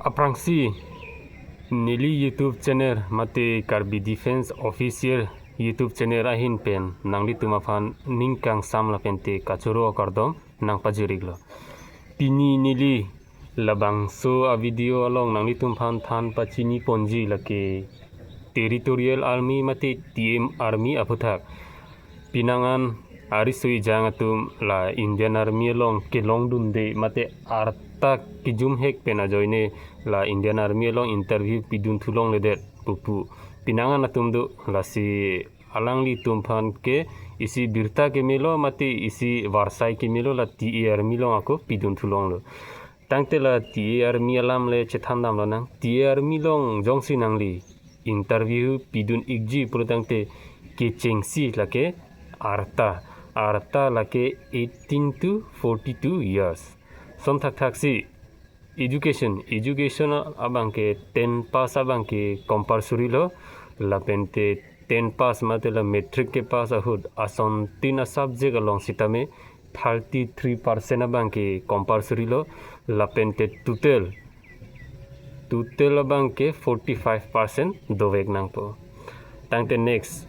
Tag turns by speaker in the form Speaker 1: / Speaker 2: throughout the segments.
Speaker 1: aprangsi nili YouTube channel mate Karbi Defense Official YouTube channel ahin pen nangli tumafan ningkang samla pente kachuro kardom nang pajiriglo pini nili labang so a video along nangli tumfan than pachini ponji lake territorial army mate TM army aputhak pinangan arisui jangatum la Indian army along kelong dunde mate arta kijum hek pena joine la Indian army along interview pidun thulong ledet pupu pinangan atumdu la si alangli tumfan ke isi birta ke melo mate isi warsai ke melo la TE army long ako pidun thulong lo tangte la TE army alam le chethandam lo nang TE army long jongsi nangli interview pidun igji purutangte ke chengsi lake arta lake 18 to 42 years somthak thaksi education abangke 10 pass abangke compulsory lo lapente 10 pass matela metric ke pass ahud ason tina subject along sitame 33% abangke compulsory lo lapente total abangke 45% dovek nangpo tangte next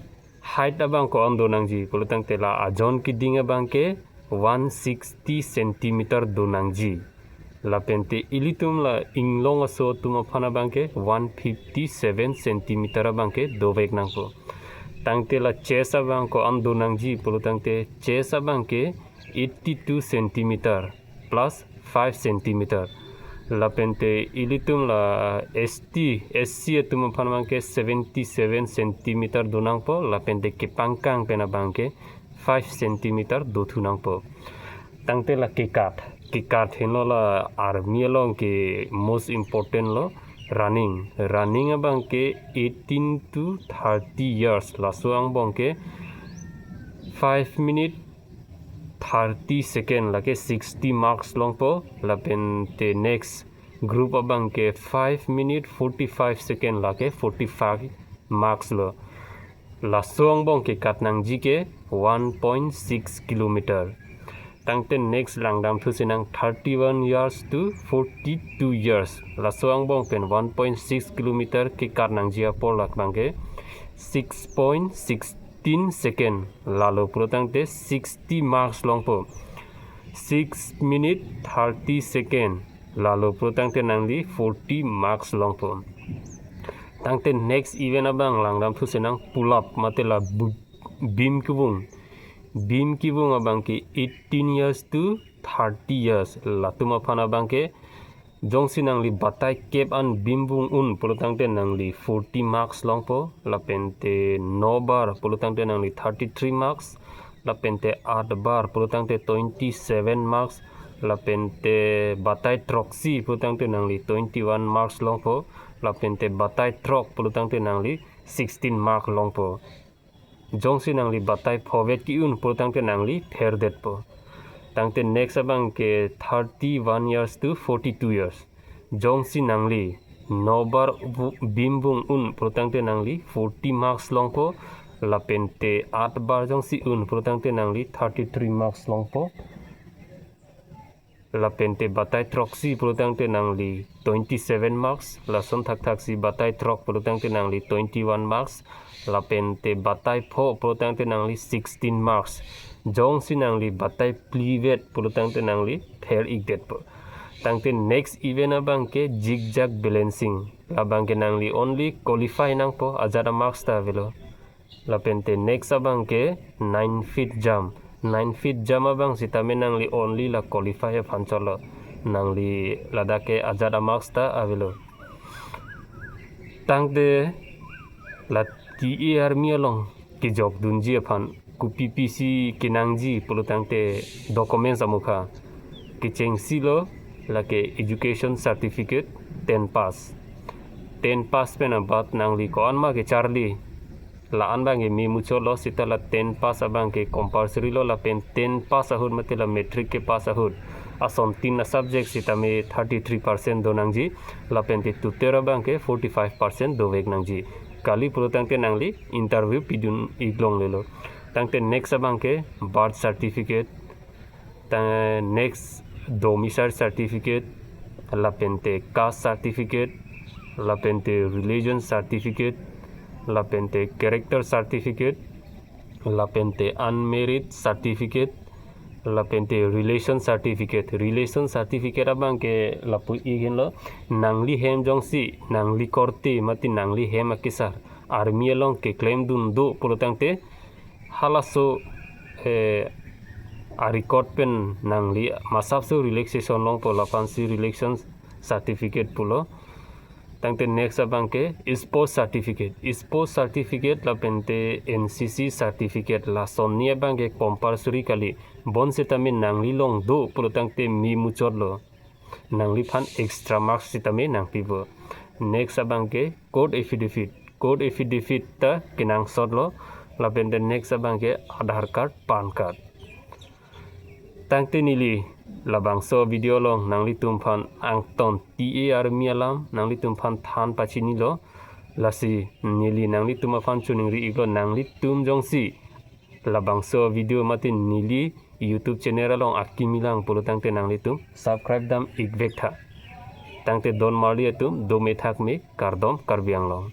Speaker 1: height abang ko ando nangji pulutang tela ajon kiding abang ke 160 cm do nangji lapente ilitum la inglong aso tuma phana bang ke 157 cm abang ke dovek nangpo tangte la chest abang ko ando nangji pulutang te chest abang ke 82 cm plus 5 cm lapente ilitum la SC tuma phana bang ke 77 cm donang po lapente ke pangkang pena bang ke 5 cm do thunang po tangte la kikat heno la army long ke most important lo running abang ke 18 to 30 years la soang bang ke 5 minute 30 second lake 60 marks long po lapente next group abang ke 5 minute 45 second lake 45 marks lo la song bong ke katnang ji ke 1.6 kilometer tangte next langdam thusinang 31 years to 42 years la song bong pen 1.6 kilometer ke katnang ji apor lak bang ke 6.16 second lalo protangte 60 marks long po 6 minute 30 second lalo protangte nangli 40 marks long po tangte next event abang langram thu senang pull up matela beam kibung abang ke 18 years to 30 years latuma phana bang ke jongsi nangli batai cap an bimbung un polutangte nangli 40 marks long po lapente 9 bar polutangte nangli 33 marks lapente 8 bar polutangte 27 marks lapente batai troxy polutangte nangli 21 marks long po lapente batai trok polutangte nangli 16 mark long po jongsi nangli batai forward ki un polutangte nangli ferdet po tangte next abang ke 31 years to 42 years jongsi nangli nobar bimbung un protangte nangli 40 marks long po lapente 8 bar jongsi un protangte nangli 33 marks long po lapente batai troxy protangte nangli 27 marks lason thak si batai trok protangte nangli 21 marks lapente batai pho protangte nangli 16 marks jongsi nangli batai plivet pulutangte nangli fair igdet po tangte next event abang ke zigzag balancing abang ke nangli only qualify nang po ajara marks ta velo lapente next abang ke 9 feet jump abang sitame nangli only la qualify phancholo nangli ladake ajara marks ta avelo tangte la TE army along ke jok dunji phan ku PPC kinangji pulutangte documents amukha kicheng silo lake education certificate 10 pass pena bat nangli ko anma ke charli la anbang mi mucho lo sitala 10 pass abang ke compulsory lo la pen 10 pass ahud matela metric ke pass ahud ason tin subject sitame 33% donangji la pen te tutera bang ke 45% dovek nangji kali pulutangte nangli interview pidun iglong lelo tangte next abang ke birth certificate next domicile certificate lapente caste certificate, lapente religion certificate, lapente character certificate, lapente unmarried certificate, lapente relation certificate abang ke lapu igin lo nangli hem jongsi nangli korte mati nangli hem akisar army along ke claim dun do polotangte halaso a record pen nangli masapso relaxation long po lapansi relaxation certificate pulo tangte next abang ke sports certificate lapente NCC certificate la sonni abang ke compulsory kali bon sitame nangli long do pulo tangte mi muchor lo nangli phan extra marks sitame nangpibo next abang ke code affidavit ta kinang sot lo lapente next abang ke Aadhaar card pan card tangte nili labang so video long nangli tumphan angton TA army alam nangli tumphan than pachini lo lasi nili nangli tumaphan chuningri iglo nangli tum jongsi labang so video mati nili YouTube channel long akimilang polo tangte nangli tum subscribe dam igvek tha tangte don marli tum do me thak me kardom karbiang long